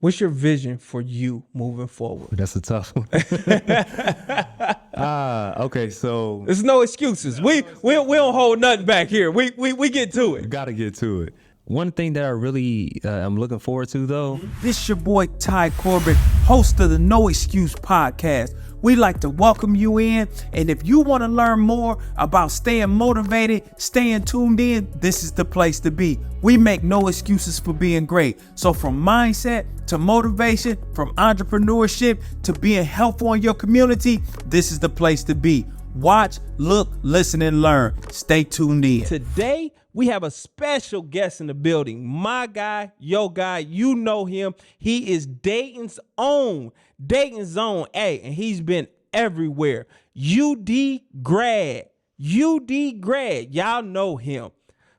What's your vision for you moving forward? That's a tough one. Okay, so There's no excuses. We don't hold nothing back here. We get to it. Got to get to it. One thing that I really am looking forward to, though. This is your boy Ty Corbett, host of the No Excuse podcast. We'd like to welcome you in, and if you want to learn more about staying motivated, staying tuned in, this is the place to be. We make no excuses for being great. So from mindset to motivation, from entrepreneurship to being helpful in your community, this is the place to be. Watch, look, listen, and learn. Stay tuned in. Today, we have a special guest in the building. My guy, your guy, you know him. He is Dayton's own. Hey, and he's been everywhere. UD grad. Y'all know him.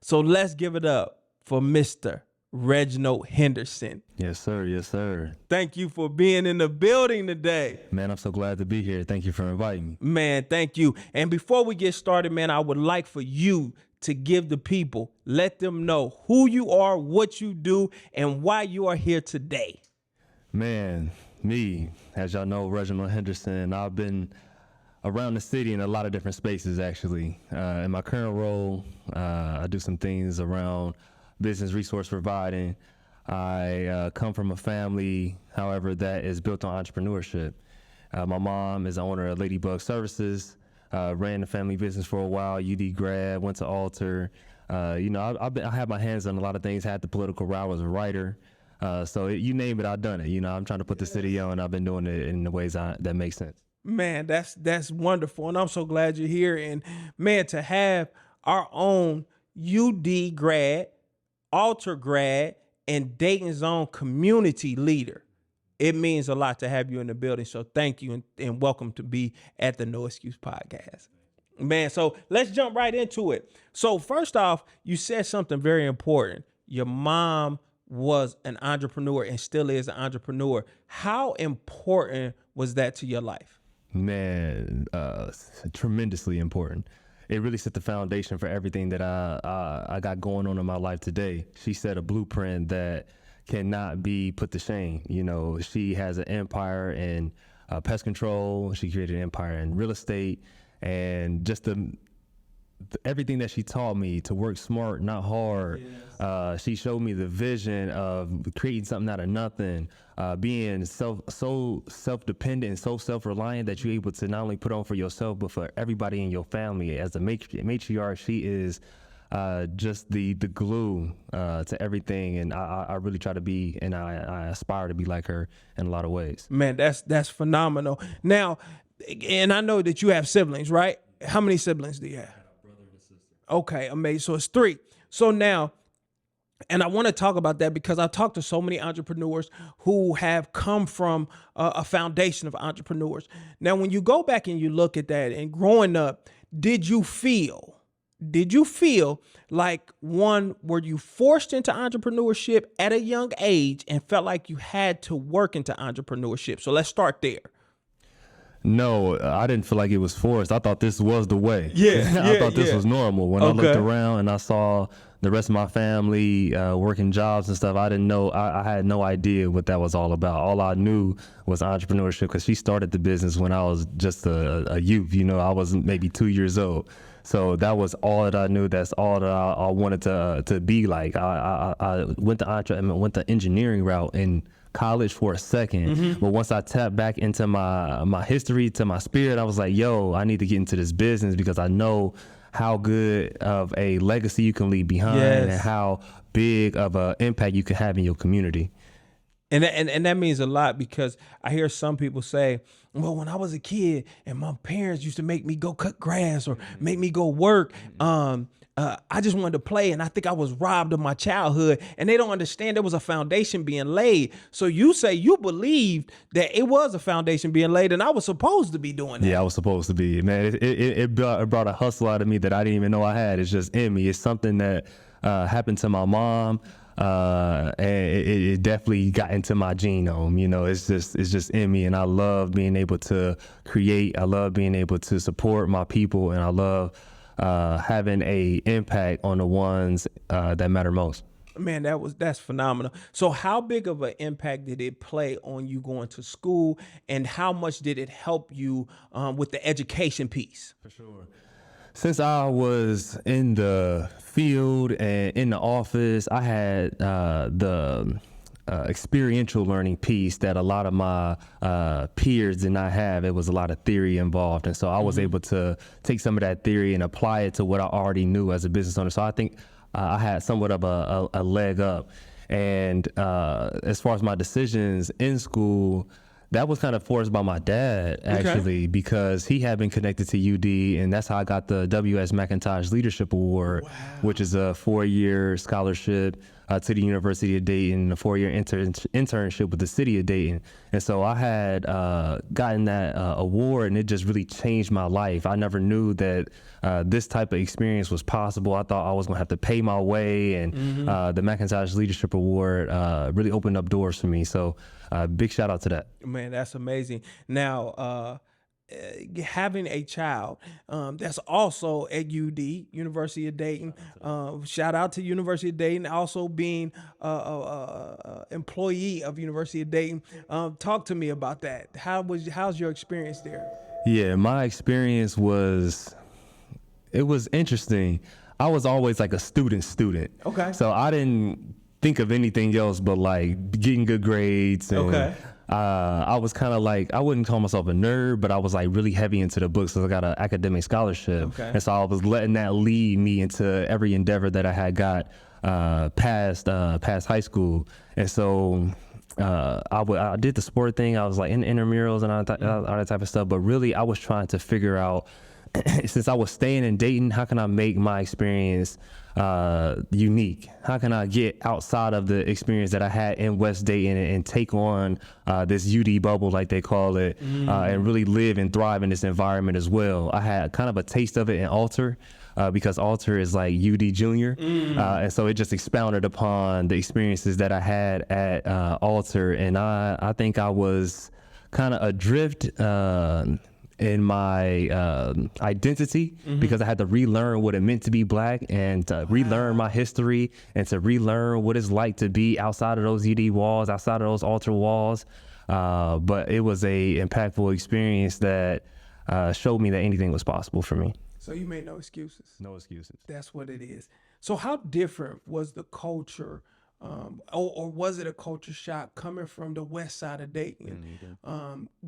So let's give it up for Mr. Reginald Henderson. Yes, sir. Yes, sir. Thank you for being in the building today. Man, I'm so glad to be here. Thank you for inviting me. Man, thank you. And before we get started, man, I would like for you to give the people, let them know who you are, what you do, and why you are here today. Man, me, as y'all know, Reginald Henderson, I've been around the city in a lot of different spaces, actually. In my current role, I do some things around business resource providing. I come from a family, however, that is built on entrepreneurship. My mom is the owner of Ladybug Services, ran the family business for a while, UD grad, went to Alter. I had my hands on a lot of things, had the political route, was a writer. You name it, I've done it. I'm trying to put the city on, and I've been doing it in the ways that make sense. Man, that's wonderful, and I'm so glad you're here. And man, to have our own UD grad, Alter grad, and Dayton's own community leader, it means a lot to have you in the building. So thank you and welcome to be at the No Excuse podcast. Man, so let's jump right into it. So first off, you said something very important. Your mom was an entrepreneur and still is an entrepreneur. How important was that to your life? Man, tremendously important. It really set the foundation for everything that I got going on in my life today. She set a blueprint that cannot be put to shame. She has an empire in pest control. She created an empire in real estate, and just everything that she taught me to work smart, not hard. Yes. She showed me the vision of creating something out of nothing, being so self-dependent and so self-reliant that you're able to not only put on for yourself, but for everybody in your family. As a matriarch, she is just the glue to everything, and I really try to be, and I aspire to be like her in a lot of ways. Man, that's phenomenal. Now, and I know that you have siblings, right? How many siblings do you have? Okay, amazing. So it's 3. So now, and I want to talk about that because I've talked to so many entrepreneurs who have come from a foundation of entrepreneurs. Now, when you go back and you look at that and growing up, did you feel like, were you forced into entrepreneurship at a young age and felt like you had to work into entrepreneurship? So let's start there. No, I didn't feel like it was forced. I thought this was the way. I thought this was normal. When I looked around and I saw the rest of my family working jobs and stuff, I didn't know. I had no idea what that was all about. All I knew was entrepreneurship because she started the business when I was just a youth. I was maybe 2 years old. So that was all that I knew. That's all that I wanted to be like. I went the engineering route in college for a second, but once I tapped back into my history, to my spirit, I was like, yo, I need to get into this business because I know how good of a legacy you can leave behind and how big of an impact you can have in your community. And that means a lot because I hear some people say, well, when I was a kid and my parents used to make me go cut grass or make me go work, I just wanted to play, and I think I was robbed of my childhood, and they don't understand there was a foundation being laid. So you say you believed that it was a foundation being laid, and I was supposed to be doing that. Yeah, I was supposed to be. Man, it brought a hustle out of me that I didn't even know I had. It's just in me. It's something that happened to my mom, and it definitely got into my genome. It's just in me, and I love being able to create. I love being able to support my people, and I love having a impact on the ones that matter most. Man, that's phenomenal. So how big of an impact did it play on you going to school, and how much did it help you with the education piece? For sure. Since I was in the field and in the office, I had the experiential learning piece that a lot of my peers did not have. It was a lot of theory involved. And so I was able to take some of that theory and apply it to what I already knew as a business owner. So I think I had somewhat of a leg up. And as far as my decisions in school, that was kind of forced by my dad, actually, because he had been connected to UD, and that's how I got the W.S. McIntosh Leadership Award, which is a 4-year scholarship to the University of Dayton, a 4-year internship with the city of Dayton. And so I had gotten that award, and it just really changed my life. I never knew that this type of experience was possible. I thought I was going to have to pay my way, and the McIntosh Leadership Award really opened up doors for me. So big shout out to that. Man, that's amazing. Now, having a child that's also at UD, University of Dayton, shout out to University of Dayton, also being employee of University of Dayton. Talk to me about that. How's your experience there? Yeah, my experience was interesting. I was always like a student. Okay. So I didn't think of anything else but like getting good grades. And, I was kind of like, I wouldn't call myself a nerd, but I was like really heavy into the books because I got an academic scholarship. And so I was letting that lead me into every endeavor that I had got past high school. And so I did the sport thing. I was like in intramurals and all that type of stuff. But really, I was trying to figure out, since I was staying in Dayton, how can I make my experience unique? How can I get outside of the experience that I had in West Dayton and take on this UD bubble, like they call it, and really live and thrive in this environment as well? I had kind of a taste of it in Alter, because Alter is like UD Junior, and so it just expounded upon the experiences that I had at Alter, and I think I was kind of adrift in my identity, because I had to relearn what it meant to be black, and to relearn my history, and to relearn what it's like to be outside of those UD walls, outside of those Alter walls. But it was a impactful experience that showed me that anything was possible for me. So you made no excuses. No excuses. That's what it is. So how different was the culture, or was it a culture shock coming from the west side of Dayton,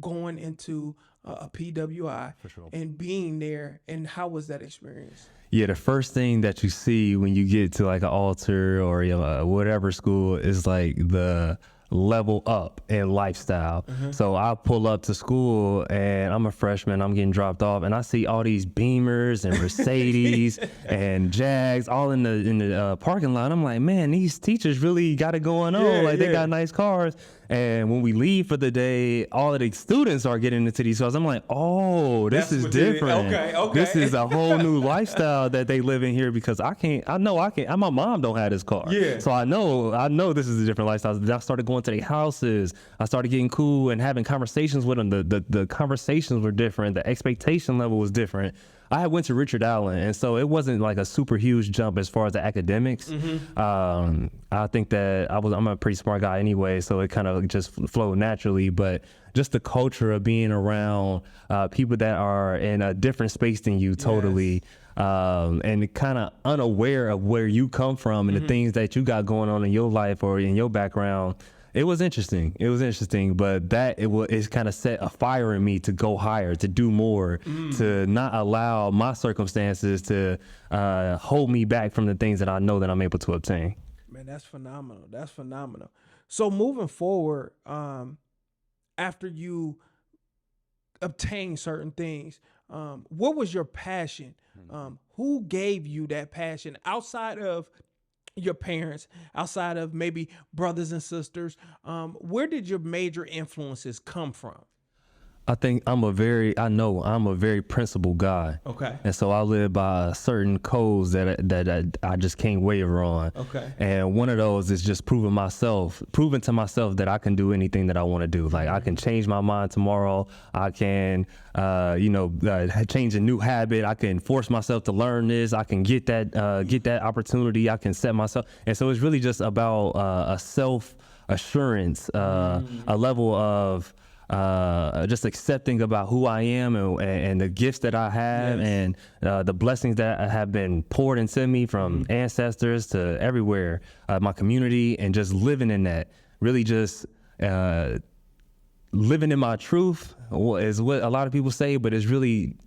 going into a PWI and being there, and how was that experience? Yeah, the first thing that you see when you get to like an Alter or whatever school is like the level up in lifestyle. So I pull up to school and I'm a freshman, I'm getting dropped off, and I see all these Beamers and Mercedes and Jags all in the parking lot. I'm like, man, these teachers really got it going on. They got nice cars. And when we leave for the day, all of the students are getting into these cars. I'm like, oh, this is different. Okay. This is a whole new lifestyle that they live in here, because I can't. My mom don't have this car. So I know this is a different lifestyle. I started going to their houses. I started getting cool and having conversations with them. The conversations were different. The expectation level was different. I had went to Richard Allen, and so it wasn't like a super huge jump as far as the academics. I think that I'm a pretty smart guy anyway, so it kind of just flowed naturally. But just the culture of being around people that are in a different space than you totally, and kind of unaware of where you come from and the things that you got going on in your life or in your background. It was interesting, but it's kind of set a fire in me to go higher, to do more, to not allow my circumstances to hold me back from the things that I know that I'm able to obtain. Man, that's phenomenal. So moving forward, after you obtain certain things, what was your passion? Who gave you that passion outside of your parents, outside of maybe brothers and sisters? Where did your major influences come from? I think I'm a very principled guy. Okay. And so I live by certain codes that I just can't waver on. Okay. And one of those is just proving to myself that I can do anything that I want to do. Like I can change my mind tomorrow. I can, change a new habit. I can force myself to learn this. I can get that opportunity. I can set myself. And so it's really just about a self-assurance, a level of just accepting about who I am and the gifts that I have, Yes. and the blessings that have been poured into me from ancestors to everywhere, my community, and just living in that. Really just living in my truth is what a lot of people say, but it's really,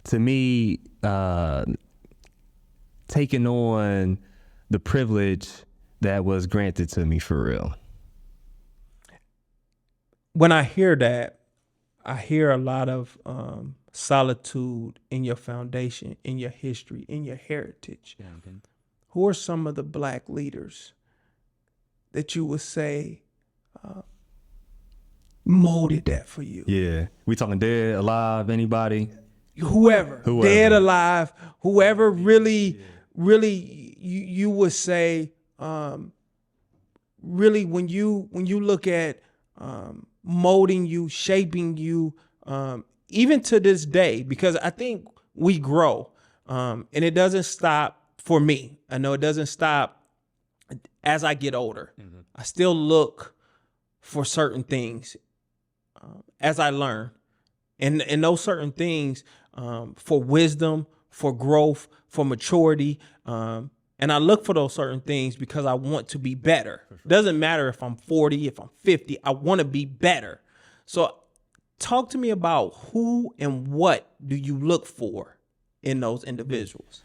to me, taking on the privilege that was granted to me for real. When I hear that, I hear a lot of solitude in your foundation, in your history, in your heritage. Who are some of the Black leaders that you would say molded that for you? Yeah. We talking dead, alive, anybody? Whoever. Dead, alive, whoever really, you would say, really when you look at molding you, shaping you, even to this day, because I think we grow, and it doesn't stop for me. I know it doesn't stop as I get older. I still look for certain things as I learn, and those certain things for wisdom, for growth, for maturity. And I look for those certain things because I want to be better. Doesn't matter if I'm 40, if I'm 50, I want to be better. So talk to me about who and what do you look for in those individuals?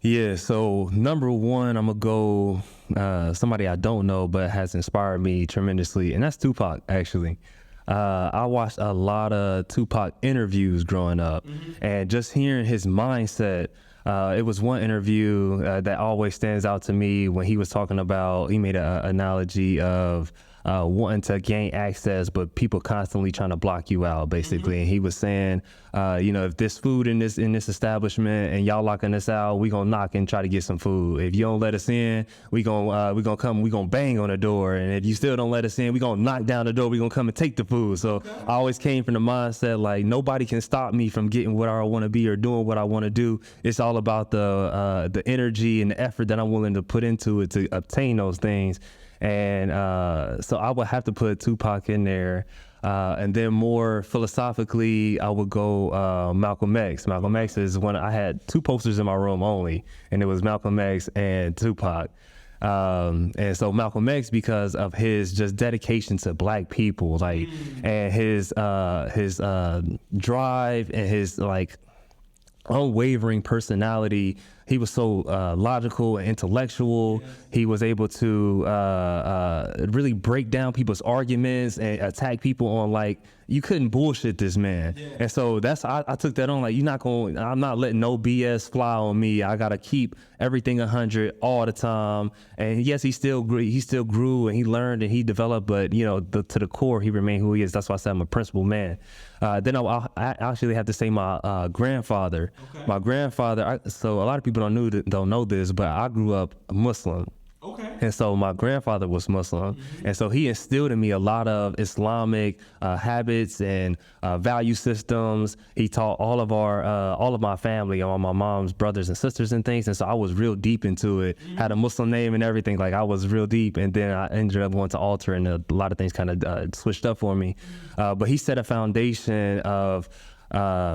Yeah, so number one, I'm going to go somebody I don't know but has inspired me tremendously, and that's Tupac, actually. I watched a lot of Tupac interviews growing up, and just hearing his mindset. It was one interview that always stands out to me when he was talking about, he made an analogy of wanting to gain access, but people constantly trying to block you out, basically. And he was saying, if there's food in this establishment and y'all locking us out, we gonna knock and try to get some food. If you don't let us in, we gonna bang on the door. And if you still don't let us in, we gonna knock down the door. We gonna come and take the food. So I always came from the mindset like nobody can stop me from getting what I want to be or doing what I want to do. It's all about the energy and the effort that I'm willing to put into it to obtain those things. And so I would have to put Tupac in there. And then more philosophically, I would go Malcolm X. Malcolm X is one. I had two posters in my room only, and it was Malcolm X and Tupac. And so Malcolm X, because of his just dedication to Black people, like, and his drive and his like unwavering personality. He was so logical and intellectual. Yes. He was able to really break down people's arguments and attack people on like, you couldn't bullshit this man. Yeah. And so I took that on like, I'm not letting no BS fly on me. I gotta keep everything 100 all the time. And yes, he still grew and he learned and he developed, but to the core, he remained who he is. That's why I said I'm a principled man. Then I actually have to say my grandfather. Okay. My grandfather, so a lot of people don't know this, but I grew up Muslim. Okay. And so my grandfather was Muslim, and so he instilled in me a lot of Islamic habits and value systems. He taught all of my family, all my mom's brothers and sisters and things, and so I was real deep into it. Had a Muslim name and everything, like I was real deep. And then I ended up going to altar, and a lot of things kind of switched up for me. But he set a foundation of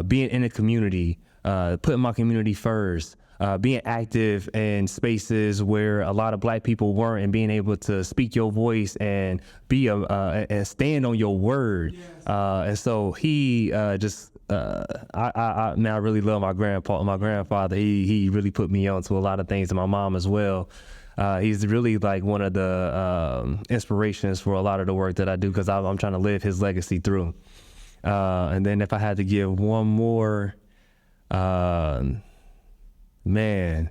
being in a community, putting my community first. Being active in spaces where a lot of Black people weren't, and being able to speak your voice and be and stand on your word. Yes. And so he I really love my grandfather. He really put me on to a lot of things, and my mom as well. He's really like one of the inspirations for a lot of the work that I do, because I'm trying to live his legacy through. And then if I had to give one more, man,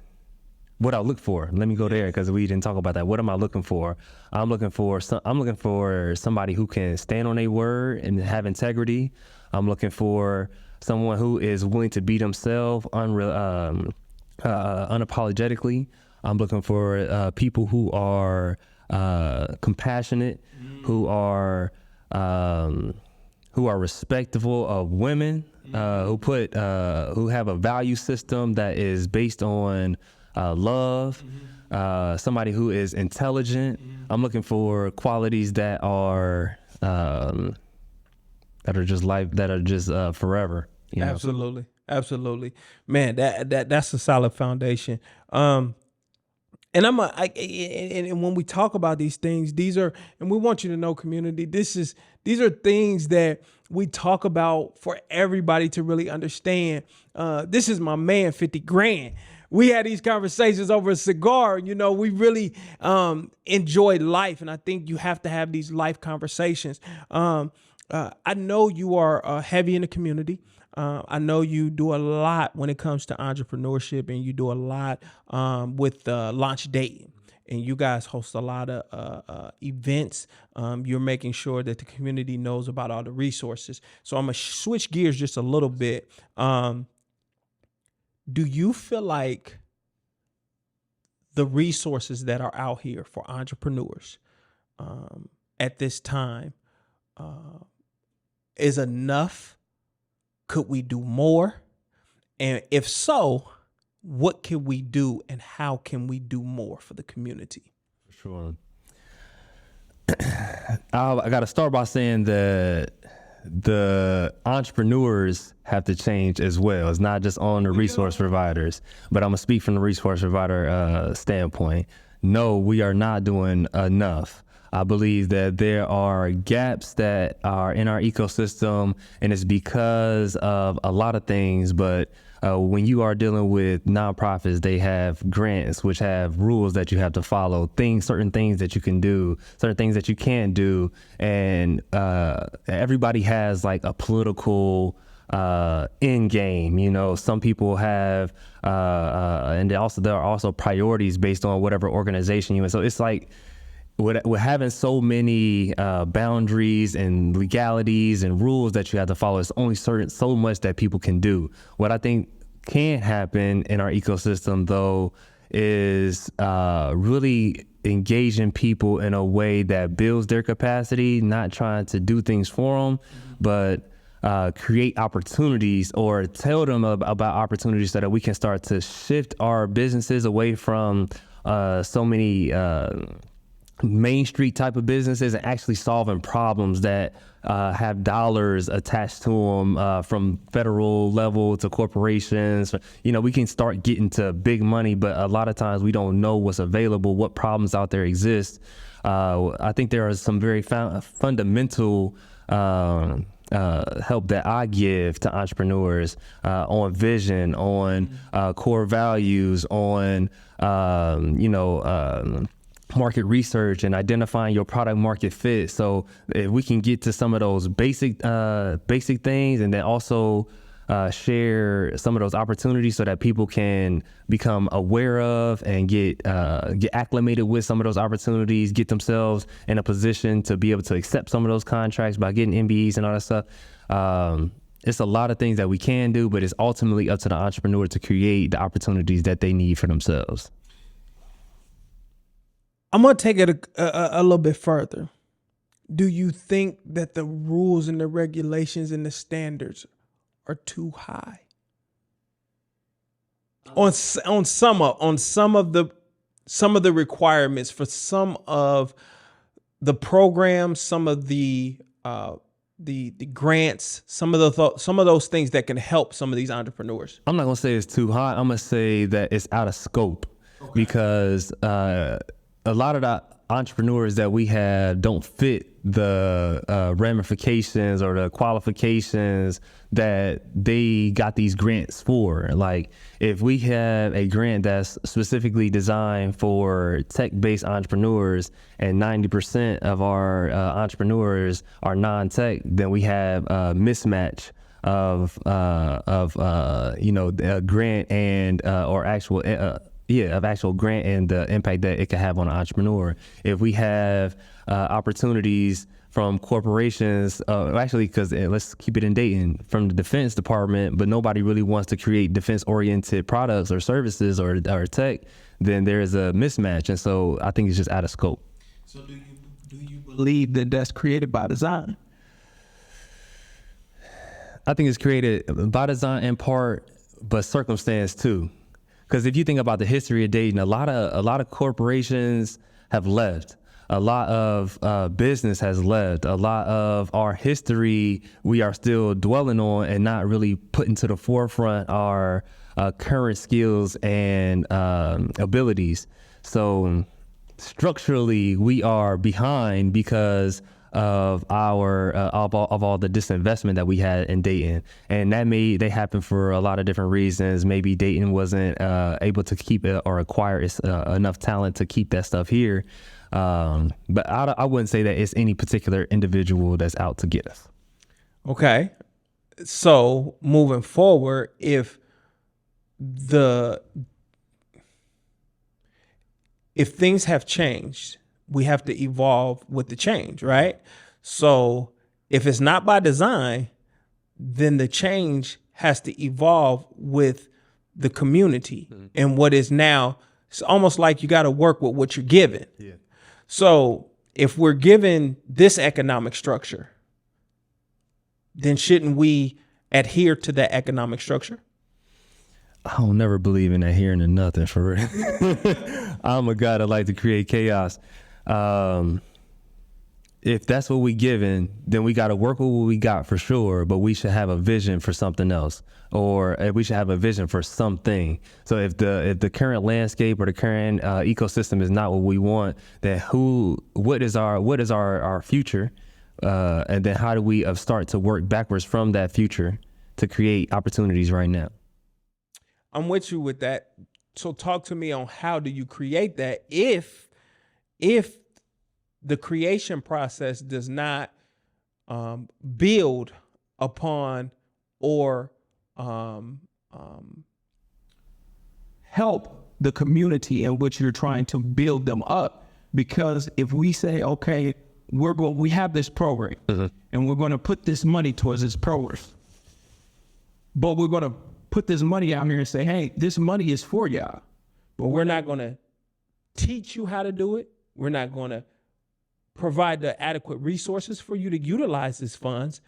what I look for. Let me go there because we didn't talk about that. What am I looking for? I'm looking for somebody who can stand on their word and have integrity. I'm looking for someone who is willing to be themselves unapologetically. I'm looking for people who are compassionate, who are respectful of women, who have a value system that is based on love, somebody who is intelligent. I'm looking for qualities that are just forever. You know? Absolutely, man. That's a solid foundation. And and when we talk about these things, and we want you to know, community, these are things that we talk about for everybody to really understand. This is my man, 50 grand. We had these conversations over a cigar. You know, we really enjoy life. And I think you have to have these life conversations. I know you are heavy in the community. I know you do a lot when it comes to entrepreneurship, and you do a lot with Launch Dayton. And you guys host a lot of events. You're making sure that the community knows about all the resources. So I'm going to switch gears just a little bit. Do you feel like the resources that are out here for entrepreneurs at this time is enough? Could we do more? And if so, what can we do, and how can we do more for the community? Sure. I got to start by saying that the entrepreneurs have to change as well. It's not just on the resource providers, but I'm gonna speak from the resource provider standpoint. No, we are not doing enough. I believe that there are gaps that are in our ecosystem, and it's because of a lot of things. But when you are dealing with nonprofits, they have grants, which have rules that you have to follow, certain things that you can do, certain things that you can't do. And everybody has like a political end game. You know, some people have, and there are also priorities based on whatever organization you're in. So it's like, with having so many boundaries and legalities and rules that you have to follow, it's only so much that people can do. What I think can happen in our ecosystem, though, is really engaging people in a way that builds their capacity, not trying to do things for them, but create opportunities or tell them about opportunities so that we can start to shift our businesses away from so many Main Street type of businesses and actually solving problems that have dollars attached to them from federal level to corporations. You know, we can start getting to big money, but a lot of times we don't know what's available, what problems out there exist. I think there are some very fundamental help that I give to entrepreneurs on vision, on core values, on, market research and identifying your product market fit. So if we can get to some of those basic things, and then also share some of those opportunities so that people can become aware of and get acclimated with some of those opportunities, get themselves in a position to be able to accept some of those contracts by getting MBEs and all that stuff. It's a lot of things that we can do, but it's ultimately up to the entrepreneur to create the opportunities that they need for themselves. I'm going to take it a little bit further. Do you think that the rules and the regulations and the standards are too high on some of the requirements for some of the programs, some of the grants, some of those things that can help some of these entrepreneurs? I'm not going to say it's too high. I'm going to say that it's out of scope. Okay. Because a lot of the entrepreneurs that we have don't fit the ramifications or the qualifications that they got these grants for. Like, if we have a grant that's specifically designed for tech-based entrepreneurs and 90% of our entrepreneurs are non-tech, then we have a mismatch of a grant and or actual of actual grant and the impact that it could have on an entrepreneur. If we have opportunities from corporations, actually, because let's keep it in Dayton, from the Defense Department, but nobody really wants to create defense-oriented products or services or tech, then there is a mismatch. And so I think it's just out of scope. So do you believe that that's created by design? I think it's created by design in part, but circumstance too. Because if you think about the history of Dayton, a lot of corporations have left. A lot of business has left. A lot of our history we are still dwelling on and not really putting to the forefront our current skills and abilities. So structurally, we are behind because of our of all the disinvestment that we had in Dayton, and they happen for a lot of different reasons. Maybe Dayton wasn't able to keep it or acquire enough talent to keep that stuff here. But I wouldn't say that it's any particular individual that's out to get us. Okay, so moving forward, if things have changed, we have to evolve with the change, right? So if it's not by design, then the change has to evolve with the community and what is now. It's almost like you got to work with what you're given. Yeah. So if we're given this economic structure, then shouldn't we adhere to that economic structure? I don't never believe in adhering to nothing, for real. I'm a guy that like to create chaos. If that's what we given, then we got to work with what we got for sure, but we should have a vision for something else, or we should have a vision for something. So if the current landscape or the current ecosystem is not what we want, then what is our future? And then how do we start to work backwards from that future to create opportunities right now? I'm with you with that. So talk to me on how do you create that if the creation process does not build upon or help the community in which you're trying to build them up. Because if we say, okay, we have this program and we're going to put this money towards this program, but we're going to put this money out here and say, hey, this money is for y'all, but we're not going to teach you how to do it. We're not going to provide the adequate resources for you to utilize these funds.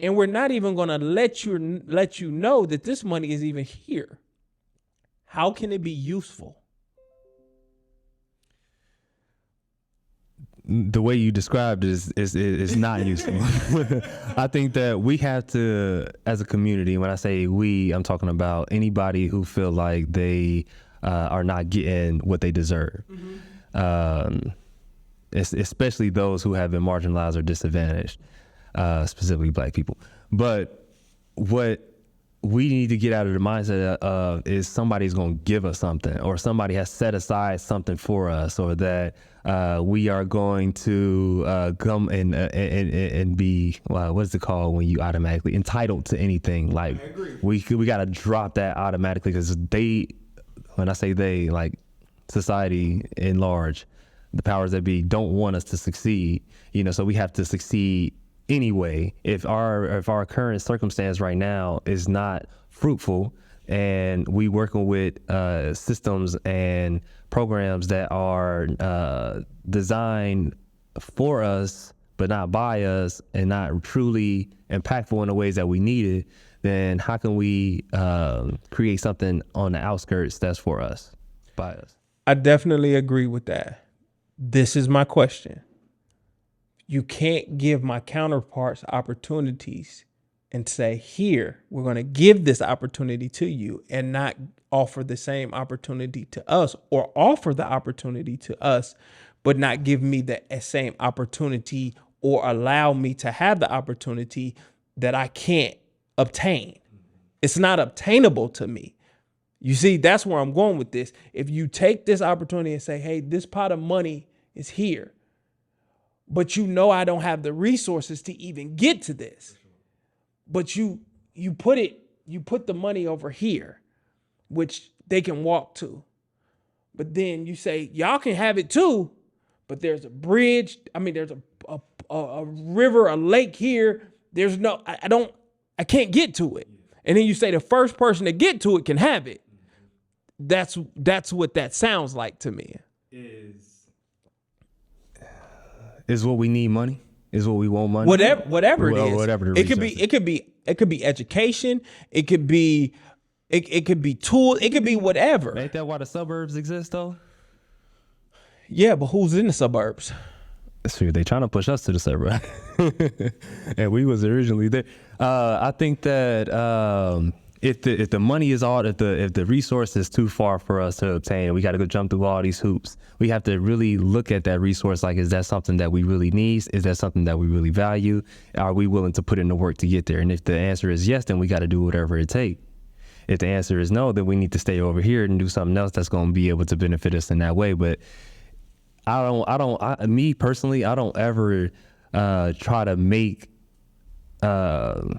And we're not even going to let you know that this money is even here. How can it be useful? The way you described is not useful. I think that we have to, as a community, when I say we, I'm talking about anybody who feel like they are not getting what they deserve. Especially those who have been marginalized or disadvantaged, specifically Black people. But what we need to get out of the mindset of is somebody's going to give us something, or somebody has set aside something for us, or that we are going to come and be, what is it called when you automatically entitled to anything? Like we got to drop that automatically, because when I say they, like society in large, the powers that be don't want us to succeed, so we have to succeed anyway. If our current circumstance right now is not fruitful, and we working with systems and programs that are designed for us but not by us, and not truly impactful in the ways that we need it, then how can we create something on the outskirts that's for us, by us? I definitely agree with that. This is my question. You can't give my counterparts opportunities and say, here, we're going to give this opportunity to you, and not offer the same opportunity to us, or offer the opportunity to us, but not give me the same opportunity, or allow me to have the opportunity that I can't obtain. It's not obtainable to me. You see, that's where I'm going with this. If you take this opportunity and say, hey, this pot of money is here, but I don't have the resources to even get to this, but you put the money over here, which they can walk to. but then you say y'all can have it too, but there's a bridge. I mean, there's a river, a lake here. There's no, I can't get to it. And then you say the first person to get to it can have it. That's what that sounds like to me. Is what we need money? Is what we want money? Whatever it is. Whatever the it could be education. It could be tools. It could be whatever. Ain't that why the suburbs exist though? Yeah, but who's in the suburbs? Sure, they trying to push us to the suburbs, and we was originally there. I think that if the money is all, if the resource is too far for us to obtain, we got to go jump through all these hoops. We have to really look at that resource like, is that something that we really need? Is that something that we really value? Are we willing to put in the work to get there? And if the answer is yes, then we got to do whatever it takes. If the answer is no, then we need to stay over here and do something else that's going to be able to benefit us in that way. But me personally, I don't ever try to make. I'm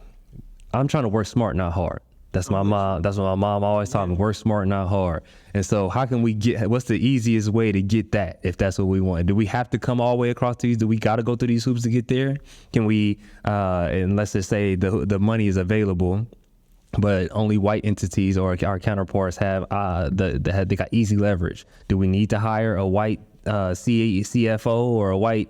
trying to work smart, not hard. That's my mom. That's what my mom always taught me: work smart, not hard. And so, how can we get? What's the easiest way to get that? If that's what we want, do we have to come all the way across these? Do we got to go through these hoops to get there? Can we? And let's just say the money is available, but only white entities or our counterparts have they got easy leverage. Do we need to hire a white CFO or a white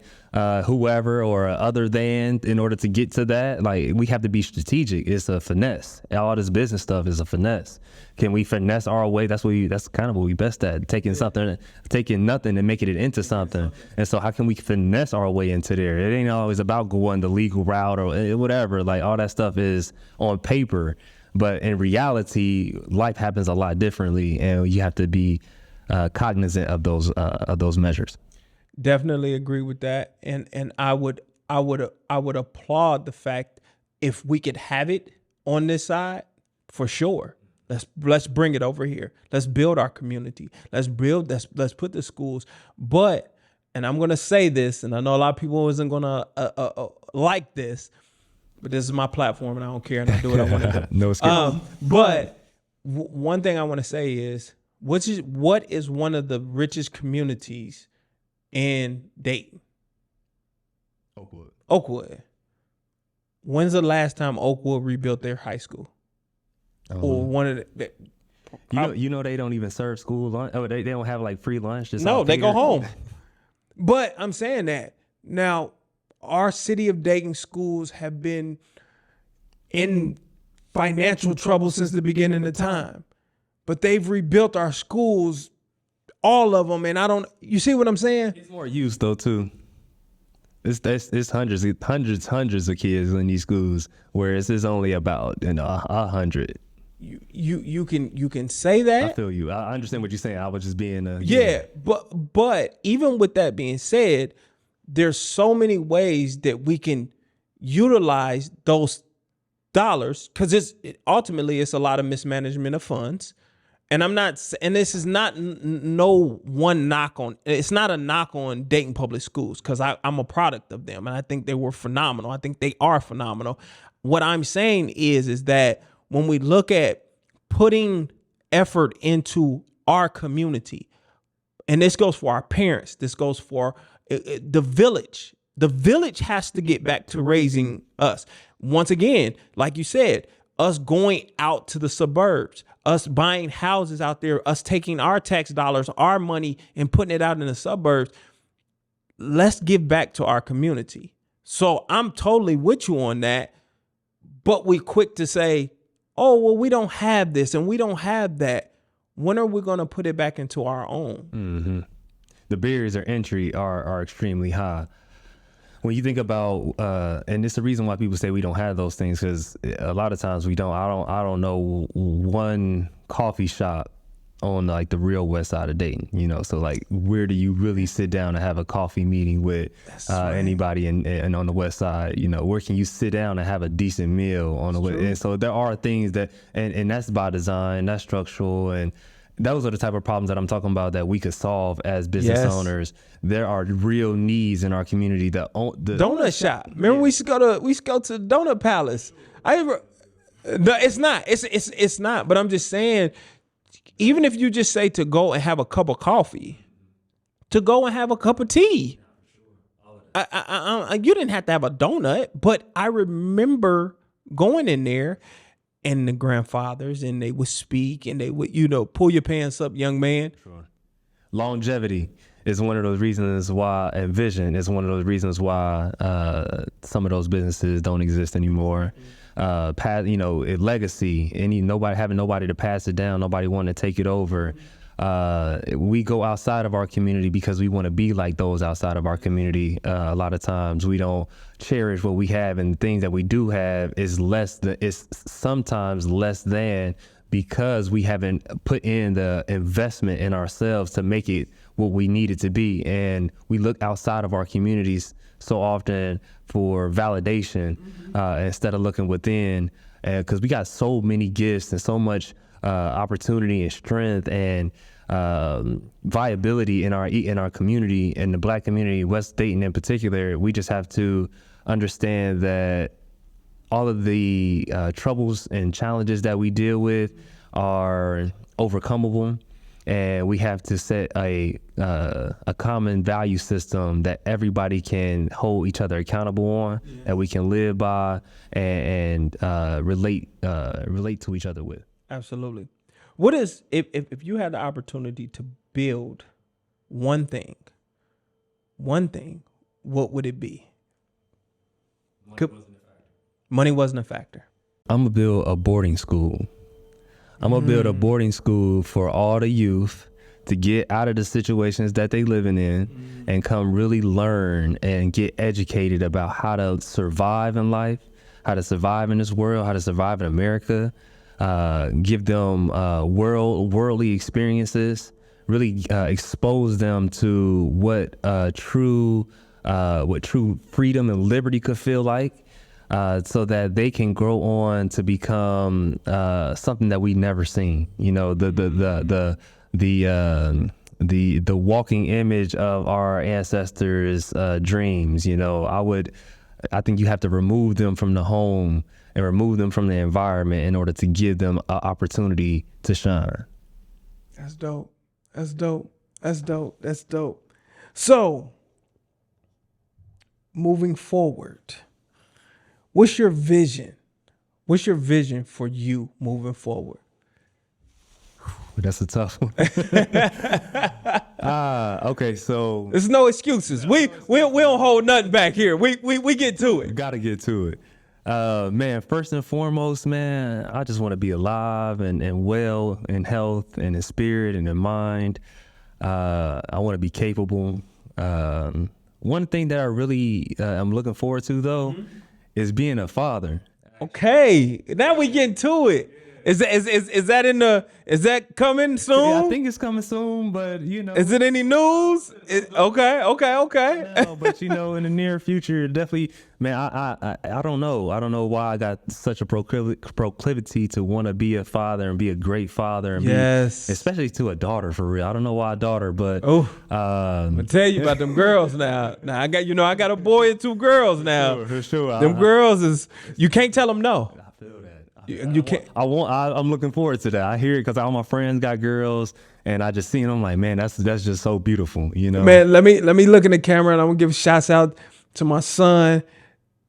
whoever or other than in order to get to that? Like, we have to be strategic. It's a finesse. All this business stuff is a finesse. Can we finesse our way? That's kind of what we best at, taking nothing and making it into something. And so how can we finesse our way into there? It ain't always about going the legal route or whatever. Like, all that stuff is on paper, but in reality, life happens a lot differently, and you have to be cognizant of those measures. Definitely agree with that, and I would applaud the fact if we could have it on this side, for sure. Let's bring it over here. Let's build our community. Let's put the schools. But, and I'm gonna say this, and I know a lot of people isn't gonna like this, but this is my platform, and I don't care, and I do what I want to do. No excuse. But one thing I want to say is, what is one of the richest communities in Dayton? Oakwood. When's the last time Oakwood rebuilt their high school? Or one of the, you know they don't even serve school lunch. Oh, they don't have like free lunch. No, they go home. But I'm saying that now, our city of Dayton schools have been in financial trouble since the beginning of time. But they've rebuilt our schools, all of them, and you see what I'm saying? It's more use though too. It's hundreds of kids in these schools, whereas it's only about 100. You can say that. I feel you. I understand what you're saying. I was just being but even with that being said, there's so many ways that we can utilize those dollars, because ultimately it's a lot of mismanagement of funds. And this is not it's not a knock on Dayton Public Schools, because I'm a product of them, and I think they were phenomenal. I think they are phenomenal. What I'm saying is that when we look at putting effort into our community, and this goes for our parents, this goes for the village. The village has to get back to raising us. Once again, like you said, us going out to the suburbs, us buying houses out there, us taking our tax dollars, our money, and putting it out in the suburbs. Let's give back to our community. So I'm totally with you on that. But we quick to say, oh, well, we don't have this and we don't have that. When are we going to put it back into our own? Mm-hmm. The barriers of entry are extremely high. When you think about, and it's the reason why people say we don't have those things, because a lot of times we don't. I don't know one coffee shop on like the real west side of Dayton, so like, where do you really sit down and have a coffee meeting with anybody and on the west side? Where can you sit down and have a decent meal on the west? And so there are things that, and that's by design, that's structural, and those are the type of problems that I'm talking about that we could solve as business owners. There are real needs in our community. The donut shop. Remember, we used to go to the Donut Palace. It's not. But I'm just saying, Even if you just say to go and have a cup of coffee, to go and have a cup of tea. You didn't have to have a donut, but I remember going in there and the grandfathers, and they would speak and they would, pull your pants up, young man. Sure. Longevity is one of those reasons why, and vision is one of those reasons why some of those businesses don't exist anymore. Legacy, having nobody to pass it down, nobody wanting to take it over. We go outside of our community because we want to be like those outside of our community. A lot of times we don't cherish what we have, and things that we do have is sometimes less than, because we haven't put in the investment in ourselves to make it what we need it to be. And we look outside of our communities so often for validation instead of looking within, because we got so many gifts and so much opportunity and strength and viability in our community, in the Black community, West Dayton in particular. We just have to understand that all of the troubles and challenges that we deal with are overcomable, and we have to set a common value system that everybody can hold each other accountable on, that we can live by and relate to each other with. Absolutely. What is, if you had the opportunity to build one thing, what would it be? Money wasn't a factor. I'm gonna build a boarding school. I'm gonna build a boarding school for all the youth to get out of the situations that they living in and come really learn and get educated about how to survive in life, how to survive in this world, how to survive in America. Give them worldly experiences, really expose them to what true freedom and liberty could feel like, so that they can grow on to become something that we never seen. The walking image of our ancestors' dreams. I think you have to remove them from the home and remove them from the environment in order to give them an opportunity to shine. That's dope. That's dope. That's dope. That's dope. So, moving forward, what's your vision? What's your vision for you moving forward? That's a tough one. Okay, so there's no excuses. We don't hold nothing back here. We get to it. Gotta get to it. Man, first and foremost, man, I just want to be alive and well in health and in spirit and in mind. I want to be capable. One thing that I really I'm looking forward to, though, is being a father. Okay, now we get to it. Is that coming soon? Yeah, I think it's coming soon, but is it any news? Okay. No, but in the near future, definitely, man. I don't know. I don't know why I got such a proclivity to want to be a father and be a great father, and especially to a daughter, for real. I don't know why a daughter, but I'm gonna tell you about them girls now. Now I got a boy and two girls now. Sure. Them girls is, you can't tell them no. You can't. I'm looking forward to that. I hear it because all my friends got girls, and I just seen them like, man, that's just so beautiful, Man, let me look in the camera, and I'm gonna give shouts out to my son,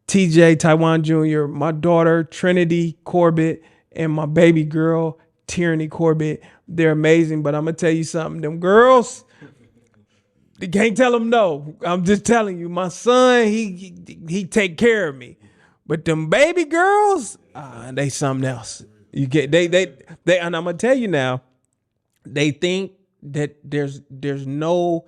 TJ Taiwan Jr., my daughter Trinity Corbett, and my baby girl Tierney Corbett. They're amazing, but I'm gonna tell you something. Them girls, you can't tell them no. I'm just telling you, my son, he take care of me. But them baby girls, they something else. You get they and I'm gonna tell you now, they think that there's no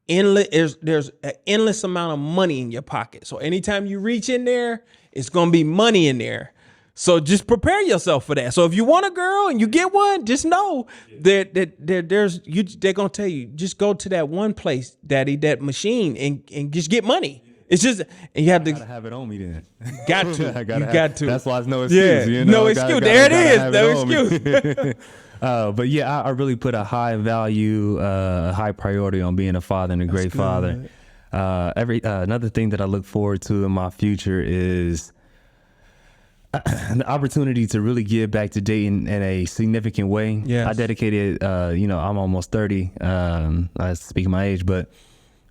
endless there's an endless amount of money in your pocket. So anytime you reach in there, it's gonna be money in there. So just prepare yourself for that. So if you want a girl and you get one, just know that they're gonna tell you, just go to that one place, daddy, that machine, and just get money. It's just, and you have to have it on me then. Got to. Got to. That's why it's no excuse. Yeah, no excuse. There it is. No excuse. But yeah, I really put a high value, high priority on being a father and a great father. Another thing that I look forward to in my future is the opportunity to really give back to Dayton in a significant way. Yes. I dedicated, I'm almost 30. I speak of my age, but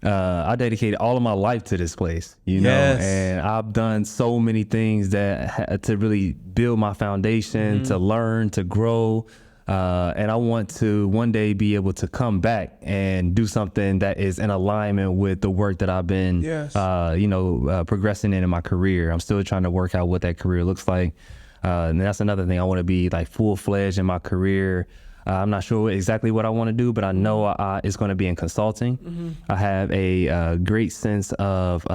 I dedicated all of my life to this place, Yes. and I've done so many things that to really build my foundation, to learn, to grow. And I want to one day be able to come back and do something that is in alignment with the work that I've been, Yes. progressing in my career. I'm still trying to work out what that career looks like. And that's another thing. I want to be like full-fledged in my career. I'm not sure exactly what I want to do, but I know it's going to be in consulting. I have a great sense of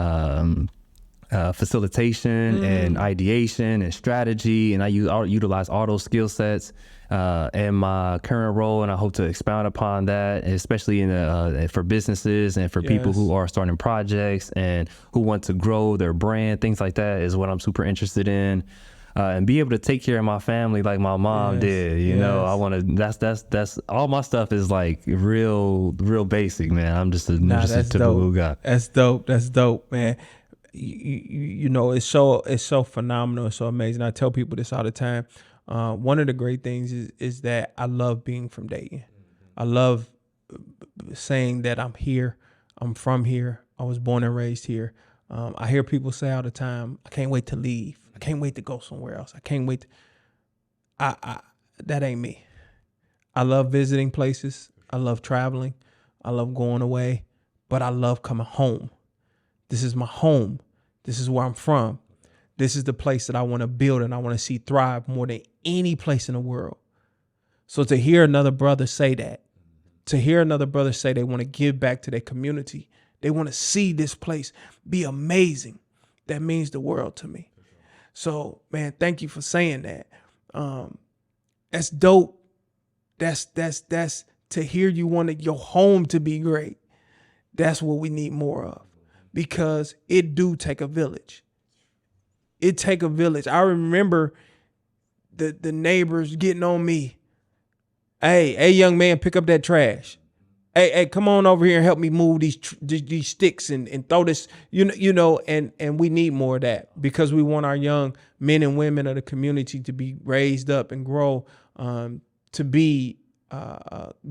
facilitation and ideation and strategy, and I utilize all those skill sets in my current role, and I hope to expound upon that, especially for businesses and for people who are starting projects and who want to grow their brand. Things like that is what I'm super interested in. And be able to take care of my family like my mom did, you know. I want to. That's all my stuff is like real basic, man. I'm just a typical guy. That's dope, man. You know, it's so phenomenal. It's so amazing. I tell people this all the time. One of the great things is that I love being from Dayton. I love saying that I'm here. I'm from here. I was born and raised here. I hear people say all the time, I can't wait to leave. I can't wait to go somewhere else. I can't wait. That ain't me. I love visiting places. I love traveling. I love going away, but I love coming home. This is my home. This is where I'm from. This is the place that I want to build and I want to see thrive more than any place in the world. So to hear another brother say that, to hear another brother say they want to give back to their community, they want to see this place be amazing, that means the world to me. So, man, thank you for saying that. That's dope. That's to hear you wanted your home to be great. That's what we need more of, because it do take a village. It take a village. I remember the neighbors getting on me. Hey, young man, pick up that trash. Hey, come on over here and help me move these sticks and throw this, and we need more of that, because we want our young men and women of the community to be raised up and grow to be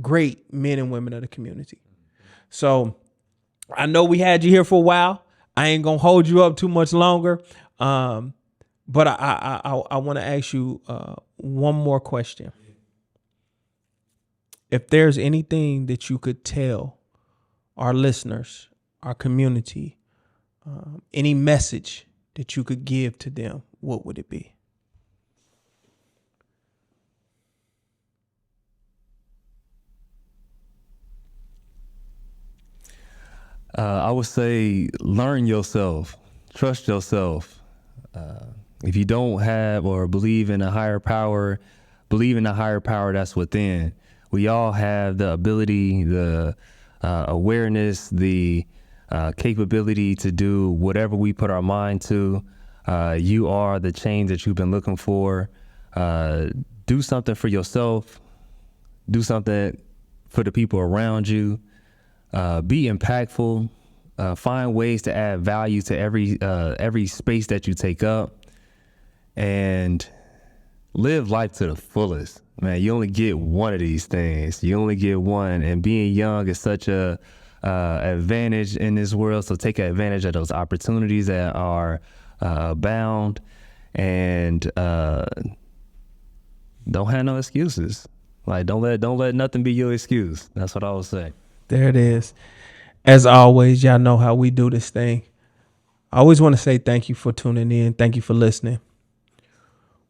great men and women of the community. So I know we had you here for a while. I ain't gonna hold you up too much longer, but I want to ask you one more question. If there's anything that you could tell our listeners, our community, any message that you could give to them, what would it be? I would say learn yourself, trust yourself. If you don't have or believe in a higher power, believe in the higher power that's within. We all have the ability, the awareness, the capability to do whatever we put our mind to. You are the change that you've been looking for. Do something for yourself. Do something for the people around you. Be impactful. Find ways to add value to every space that you take up, and live life to the fullest. Man, you only get one of these things. You only get one, and being young is such a advantage in this world. So take advantage of those opportunities that are abound, and don't have no excuses. Like don't let nothing be your excuse. That's what I would say. There it is. As always, y'all know how we do this thing. I always want to say thank you for tuning in. Thank you for listening.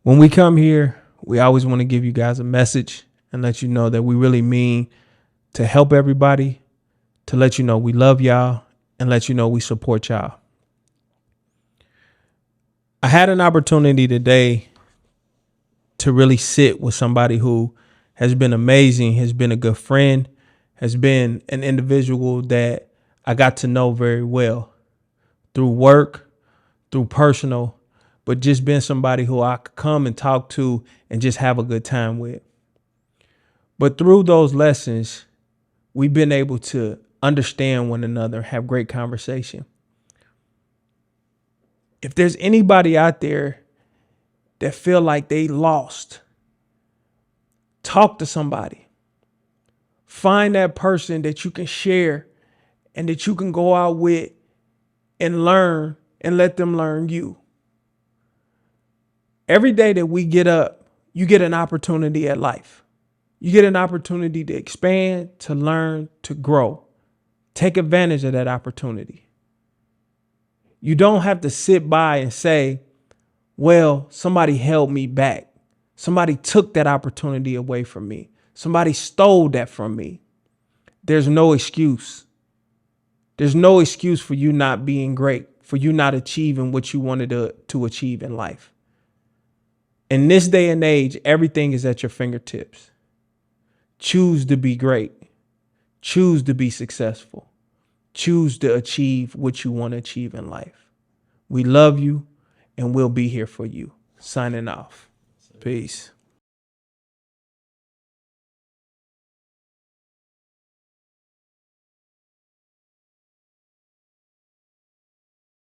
When we come here, we always want to give you guys a message and let you know that we really mean to help everybody, to let you know we love y'all, and let you know we support y'all. I had an opportunity today to really sit with somebody who has been amazing, has been a good friend, has been an individual that I got to know very well through work, through personal, but just been somebody who I could come and talk to and just have a good time with. But through those lessons, we've been able to understand one another, have great conversation. If there's anybody out there that feel like they lost, talk to somebody. Find that person that you can share and that you can go out with and learn and let them learn you. Every day that we get up, you get an opportunity at life. You get an opportunity to expand, to learn, to grow. Take advantage of that opportunity. You don't have to sit by and say, well, somebody held me back. Somebody took that opportunity away from me. Somebody stole that from me. There's no excuse. There's no excuse for you not being great, for you not achieving what you wanted to achieve in life. In this day and age, everything is at your fingertips. Choose to be great. Choose to be successful. Choose to achieve what you want to achieve in life. We love you and we'll be here for you. Signing off. Peace.